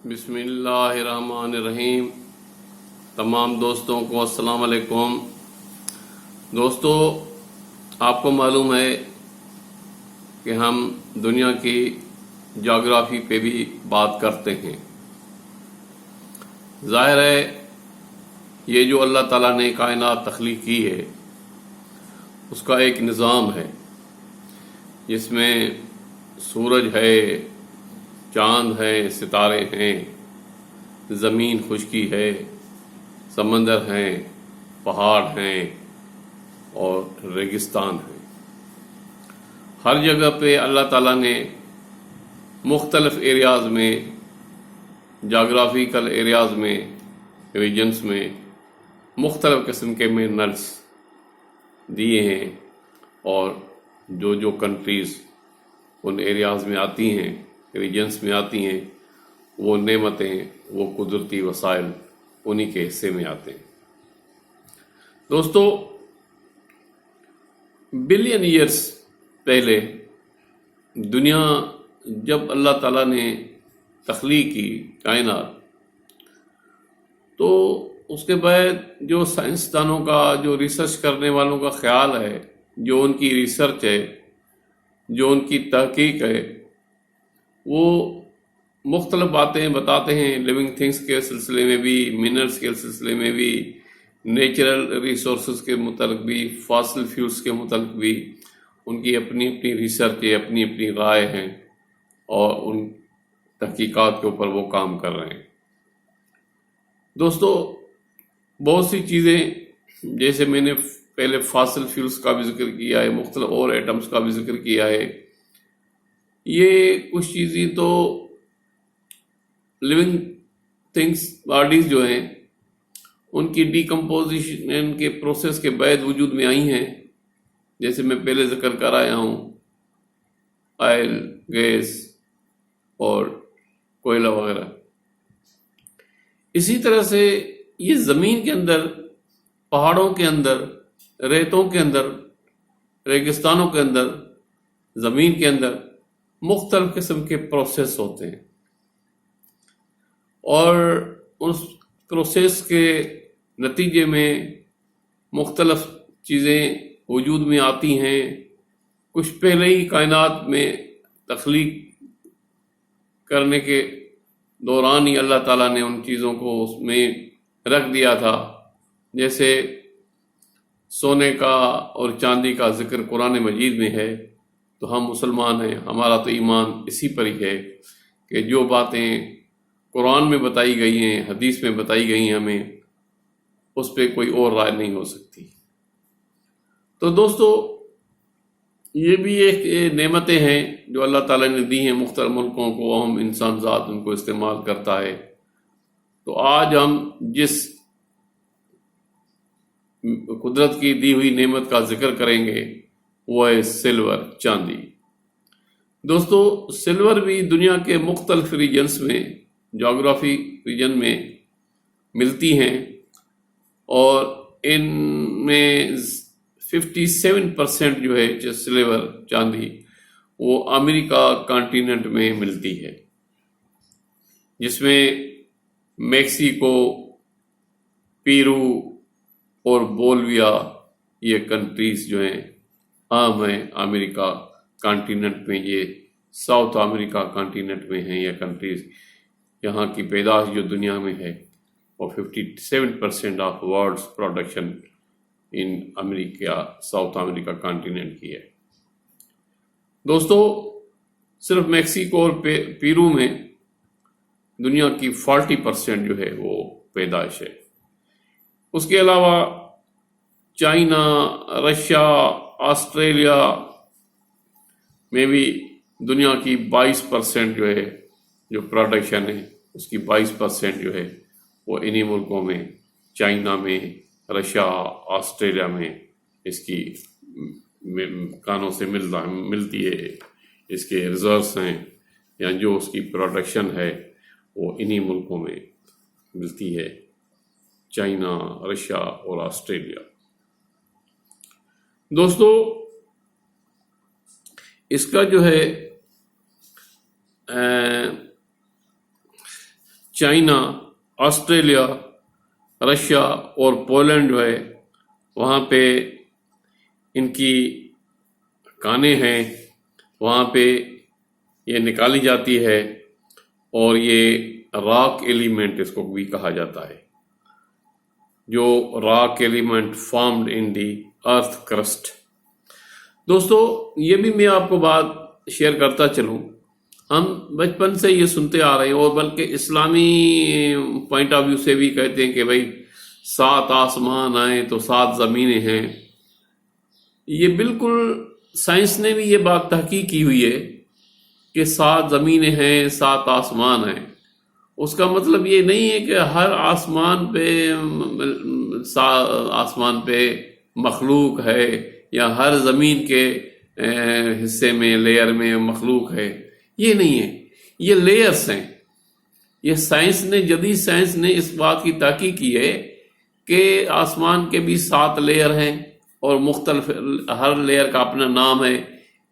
بسم اللہ الرحمن الرحیم۔ تمام دوستوں کو السلام علیکم۔ دوستو، آپ کو معلوم ہے کہ ہم دنیا کی جغرافی پہ بھی بات کرتے ہیں۔ ظاہر ہے یہ جو اللہ تعالیٰ نے کائنات تخلیق کی ہے اس کا ایک نظام ہے جس میں سورج ہے، چاند ہے، ستارے ہیں، زمین خشکی ہے، سمندر ہیں، پہاڑ ہیں اور ریگستان ہیں۔ ہر جگہ پہ اللہ تعالیٰ نے مختلف ایریاز میں، جغرافیکل ایریاز میں، ریجنز میں مختلف قسم کے منرلس دیے ہیں، اور جو کنٹریز ان ایریاز میں آتی ہیں، ریجنز میں آتی ہیں، وہ نعمتیں، وہ قدرتی وسائل انہی کے حصے میں آتے ہیں۔ دوستو، بلین ایئرس پہلے دنیا جب اللہ تعالیٰ نے تخلیق کی کائنات، تو اس کے بعد جو سائنسدانوں کا، جو ریسرچ کرنے والوں کا خیال ہے، جو ان کی ریسرچ ہے، جو ان کی تحقیق ہے، وہ مختلف باتیں بتاتے ہیں، لیونگ تھنگس کے سلسلے میں بھی، منرلس کے سلسلے میں بھی، نیچرل ریسورسز کے متعلق بھی، فاسل فیولز کے متعلق بھی ان کی اپنی اپنی ریسرچ ہے، اپنی اپنی رائے ہیں، اور ان تحقیقات کے اوپر وہ کام کر رہے ہیں۔ دوستو، بہت سی چیزیں، جیسے میں نے پہلے فاسل فیولز کا بھی ذکر کیا ہے، مختلف اور ایٹمز کا بھی ذکر کیا ہے، یہ کچھ چیزیں تو لیونگ تھنگس، باڈیز جو ہیں، ان کی ڈیکمپوزیشن کے پروسیس کے بعد وجود میں آئی ہیں، جیسے میں پہلے ذکر کر آیا ہوں، آئل، گیس اور کوئلہ وغیرہ۔ اسی طرح سے یہ زمین کے اندر، پہاڑوں کے اندر، ریتوں کے اندر، ریگستانوں کے اندر، زمین کے اندر مختلف قسم کے پروسیس ہوتے ہیں، اور اس پروسیس کے نتیجے میں مختلف چیزیں وجود میں آتی ہیں۔ کچھ پہلے ہی کائنات میں تخلیق کرنے کے دوران ہی اللہ تعالیٰ نے ان چیزوں کو اس میں رکھ دیا تھا، جیسے سونے کا اور چاندی کا ذکر قرآن مجید میں ہے، تو ہم مسلمان ہیں، ہمارا تو ایمان اسی پر ہی ہے کہ جو باتیں قرآن میں بتائی گئی ہیں، حدیث میں بتائی گئی ہیں، ہمیں اس پہ کوئی اور رائے نہیں ہو سکتی۔ تو دوستو، یہ بھی ایک نعمتیں ہیں جو اللہ تعالیٰ نے دی ہیں مختلف ملکوں کو، ہم انسان ذات ان کو استعمال کرتا ہے۔ تو آج ہم جس قدرت کی دی ہوئی نعمت کا ذکر کریں گے وہ ہے سلور، چاندی۔ دوستو، سلور بھی دنیا کے مختلف ریجنز میں، جغرافی ریجن میں ملتی ہیں، اور ان میں 57% جو ہے سلور، چاندی، وہ امریکہ کانٹیننٹ میں ملتی ہے، جس میں میکسیکو، پیرو اور بولیویا یہ کنٹریز جو ہیں عام ہیں امریکہ کانٹیننٹ میں۔ یہ ساؤتھ امریکہ کانٹیننٹ میں ہیں یہ کنٹریز۔ یہاں کی پیداش جو دنیا میں ہے وہ 57% of world's production in America, South America continent کی ہے۔ دوستو، صرف میکسیکو اور پیرو میں دنیا کی 40% جو ہے وہ پیدائش ہے۔ اس کے علاوہ چائنا، رشیا، آسٹریلیا میں بھی دنیا کی 22% جو ہے جو پروڈکشن ہے، اس کی 22% جو ہے وہ انہی ملکوں میں، چائنا میں، رشیا، آسٹریلیا میں اس کی کانوں سے ملتی ہے، اس کے ریزروز ہیں، یا جو اس کی پروڈکشن ہے وہ انہی ملکوں میں ملتی ہے، چائنا، رشیا اور آسٹریلیا۔ دوستو، اس کا جو ہے چائنا، آسٹریلیا، رشیا اور پولینڈ جو ہے وہاں پہ ان کی کانیں ہیں، وہاں پہ یہ نکالی جاتی ہے، اور یہ راک ایلیمنٹ اس کو بھی کہا جاتا ہے، جو rock element formed in the earth crust. دوستو یہ بھی میں آپ کو بات شیئر کرتا چلوں، ہم بچپن سے یہ سنتے آ رہے ہیں، اور بلکہ اسلامی پوائنٹ آف ویو سے بھی کہتے ہیں کہ بھائی 7 آسمان آئے تو 7 زمینیں ہیں۔ یہ بالکل سائنس نے بھی یہ بات تحقیق کی ہوئی ہے کہ 7 زمینیں ہیں، 7 آسمان ہیں۔ اس کا مطلب یہ نہیں ہے کہ ہر آسمان پہ مخلوق ہے، یا ہر زمین کے حصے میں لیئر میں مخلوق ہے، یہ نہیں ہے، یہ لیئرز ہیں۔ یہ سائنس نے، جدید سائنس نے اس بات کی تحقیق کی ہے کہ آسمان کے بھی 7 لیئر ہیں، اور مختلف ہر لیئر کا اپنا نام ہے۔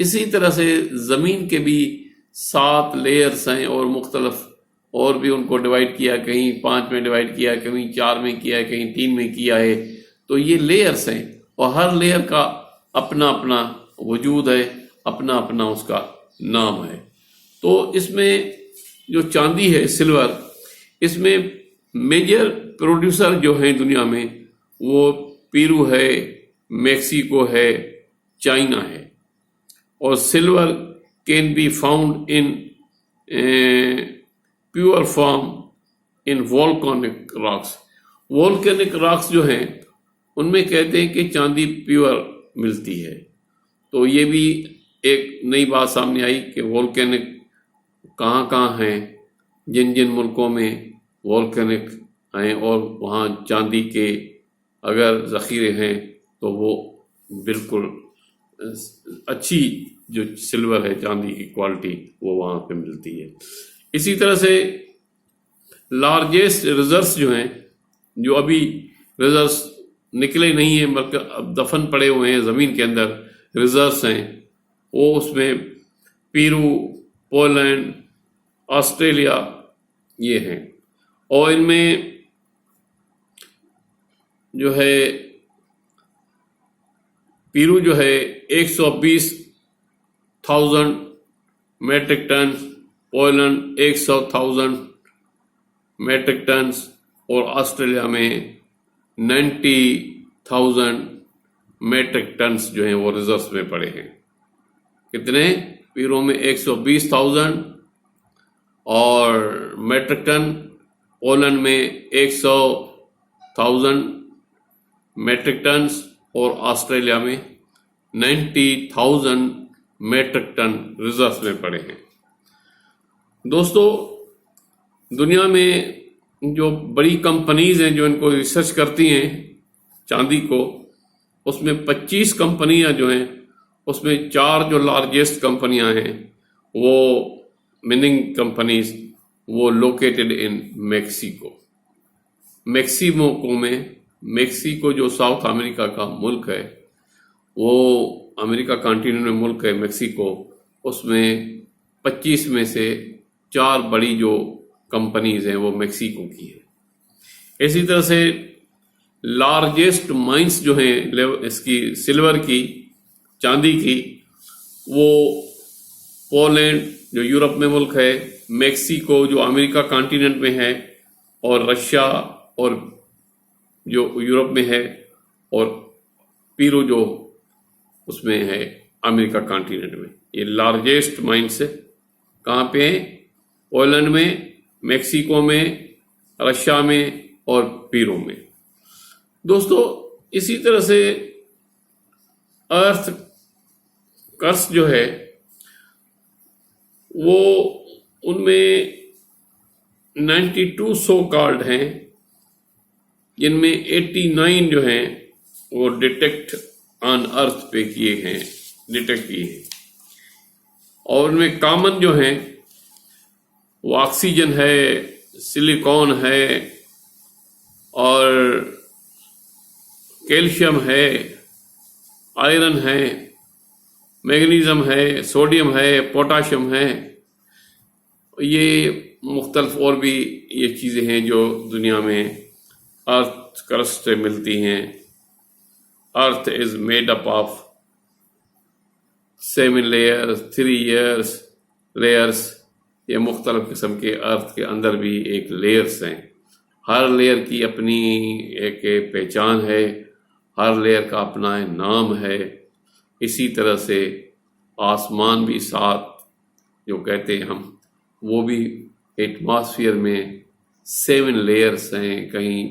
اسی طرح سے زمین کے بھی 7 لیئرز ہیں، اور مختلف، اور بھی ان کو ڈیوائڈ کیا، کہیں 5 میں ڈیوائڈ کیا، کہیں 4 میں کیا ہے، کہیں 3 میں کیا ہے۔ تو یہ لیئرز ہیں، اور ہر لیئر کا اپنا اپنا وجود ہے، اپنا اپنا اس کا نام ہے۔ تو اس میں جو چاندی ہے، سلور، اس میں میجر پروڈیوسر جو ہیں دنیا میں، وہ پیرو ہے، میکسیکو ہے، چائنا ہے۔ اور silver can be found in pure form in volcanic rocks. volcanic rocks جو ہیں ان میں کہتے ہیں کہ چاندی پیور ملتی ہے۔ تو یہ بھی ایک نئی بات سامنے آئی کہ volcanic کہاں کہاں ہیں، جن جن ملکوں میں volcanic ہیں، اور وہاں چاندی کے اگر ذخیرے ہیں تو وہ بالکل اچھی جو سلور ہے، چاندی کی کوالٹی، وہ وہاں پہ ملتی ہے۔ اسی طرح سے لارجسٹ ریزروز جو ہیں، جو ابھی ریزروز نکلے نہیں ہیں بلکہ اب دفن پڑے ہوئے ہیں زمین کے اندر، ریزروز ہیں، وہ اس میں پیرو، پولینڈ، آسٹریلیا یہ ہیں۔ اور ان میں جو ہے پیرو جو ہے 120,000 metric ton, Poland 100,000 metric tons, اور آسٹریلیا میں 90,000 میٹرک ٹنز جو ہیں وہ ریزروز میں پڑے ہیں۔ کتنے؟ پیرو میں 120,000 اور میٹرک ٹن، پولینڈ میں 100,000 میٹرک ٹنز، اور آسٹریلیا میں 90,000 میٹرک ٹن ریزروز میں پڑے ہیں۔ دوستو دنیا میں جو بڑی کمپنیز ہیں جو ان کو ریسرچ کرتی ہیں چاندی کو، اس میں 25 کمپنیاں جو ہیں، اس میں 4 جو لارجسٹ کمپنیاں ہیں، وہ مننگ کمپنیز، وہ لوکیٹڈ ان میکسیکو۔ میکسیکو جو ساؤتھ امریکہ کا ملک ہے، وہ امریکہ کانٹیننٹ میں ملک ہے میکسیکو، اس میں 25 میں سے 4 بڑی جو کمپنیز ہیں وہ میکسیکو کی ہیں۔ اسی طرح سے لارجسٹ مائنس جو ہیں اس کی سلور کی، چاندی کی، وہ پولینڈ جو یورپ میں ملک ہے، میکسیکو جو امریکہ کانٹیننٹ میں ہے، اور رشیا اور جو یورپ میں ہے، اور پیرو جو اس میں ہے امریکہ کانٹیننٹ میں۔ یہ لارجسٹ مائنس کہاں پہ ہیں؟ پولینڈ میں، میکسیکو میں، رشیا میں اور پیرو میں۔ دوستو اسی طرح سے ارتھ کرسٹ جو ہے وہ ان میں 92 سو کالڈ ہیں، جن میں 89 جو ہیں وہ ڈیٹیکٹ آن ارتھ پہ ڈیٹیکٹ کیے ہیں، اور ان میں کامن جو ہیں وہ آکسیجن ہے، سلیکون ہے، اور کیلشیم ہے، آئرن ہے، میگنیزیم ہے، سوڈیم ہے، پوٹاشیم ہے۔ یہ مختلف اور بھی یہ چیزیں ہیں جو دنیا میں ارتھ کرسٹ سے ملتی ہیں. Earth is made up of 7 layers 3 layers. یہ مختلف قسم کے ارتھ کے اندر بھی ایک لیئرس ہیں. ہر لیئر کی اپنی ایک پہچان ہے، ہر لیئر کا اپنا نام ہے. اسی طرح سے آسمان بھی 7 جو کہتے ہیں ہم، وہ بھی ایٹماسفیئر میں 7 لیئرس ہیں. کہیں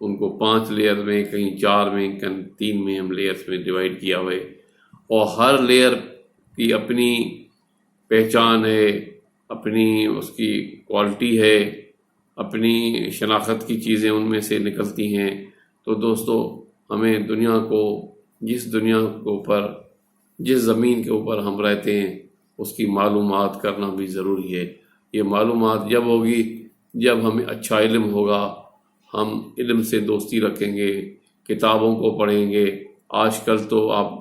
ان کو 5 لیئر میں، کہیں 4 میں، کہیں 3 میں ہم لیئرس میں ڈیوائڈ کیا ہوئے. اور ہر لیئر کی اپنی پہچان ہے، اپنی اس کی کوالٹی ہے، اپنی شناخت کی چیزیں ان میں سے نکلتی ہیں. تو دوستو، ہمیں دنیا کو، جس دنیا کے اوپر، جس زمین کے اوپر ہم رہتے ہیں، اس کی معلومات کرنا بھی ضروری ہے. یہ معلومات جب ہوگی جب ہمیں اچھا علم ہوگا. ہم علم سے دوستی رکھیں گے، کتابوں کو پڑھیں گے. آج کل تو آپ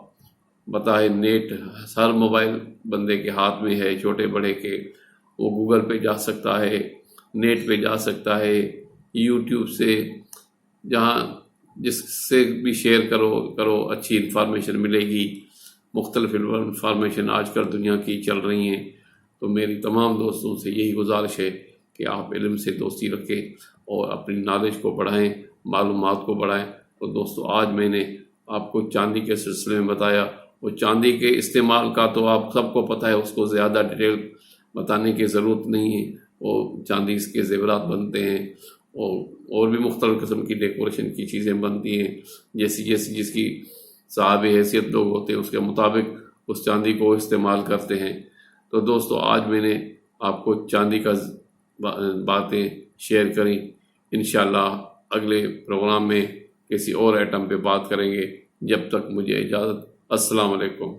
بتائیں، نیٹ ہر موبائل بندے کے ہاتھ میں ہے، چھوٹے بڑے کے. وہ گوگل پہ جا سکتا ہے، نیٹ پہ جا سکتا ہے، یوٹیوب سے، جہاں جس سے بھی شیئر کرو اچھی انفارمیشن ملے گی. مختلف انفارمیشن آج کل دنیا کی چل رہی ہیں. تو میری تمام دوستوں سے یہی گزارش ہے کہ آپ علم سے دوستی رکھیں اور اپنی نالج کو بڑھائیں، معلومات کو بڑھائیں. تو دوستو، آج میں نے آپ کو چاندی کے سلسلے میں بتایا. وہ چاندی کے استعمال کا تو آپ سب کو پتہ ہے، اس کو زیادہ ڈیٹیل بتانے کی ضرورت نہیں ہے. وہ چاندی کے زیورات بنتے ہیں، اور بھی مختلف قسم کی ڈیکوریشن کی چیزیں بنتی ہیں. جیسی جس کی صاحب حیثیت لوگ ہوتے ہیں، اس کے مطابق اس چاندی کو استعمال کرتے ہیں. تو دوستو، آج میں نے آپ کو چاندی کا باتیں شیئر کریں. انشاءاللہ اگلے پروگرام میں کسی اور ایٹم پہ بات کریں گے. جب تک مجھے اجازت. السلام علیکم.